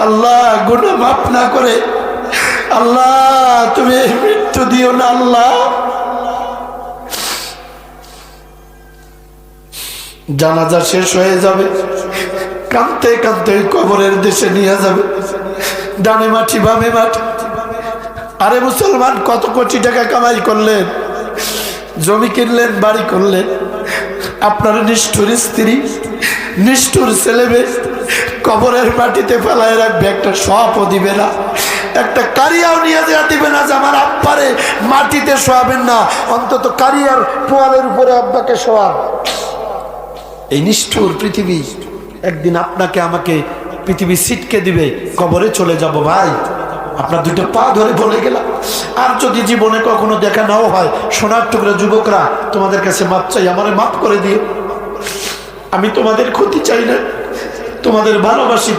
আল্লাহ গুনাহ মাফ না করে আল্লাহ তুমি মৃত্যু দিও না আল্লাহ। জানাজা শেষ হয়ে যাবে, কাঁদতে কাঁদতে কবরের দেশে নিয়ে যাবে, ডানে মাটি বামে মাটি। আরে মুসলমান, কত কোটি টাকা কামাই করলেন, জমি কিনলেন, বাড়ি করলেন, আপনার নিষ্ঠুর স্ত্রী নিষ্ঠুর ছেলে মেয়ে কবরের মাটিতে ফেলায় রাখবে, একটা সপও দিবে না, একটা কারিয়াও নিয়ে দেওয়া দিবে না যে আমার আব্বারে মাটিতে শোয়াবেন না, অন্তত কারিয়ার পোয়ালের উপরে আব্বাকে শোয়ান। এই নিষ্ঠুর পৃথিবী একদিন আপনাকে আমাকে পৃথিবী ছিটকে দিবে, কবরে চলে যাব। ভাই আপনার দুটো পা ধরে বলে গেলাম, আর যদি জীবনে কখনো দেখা নাও হয়, সোনার টুকরা যুবকরা তোমাদের কাছে মাপ চাই, আমারে মাফ করে দিও। আমি তোমাদের ক্ষতি চাই না, তোমাদের ভালোবাসি।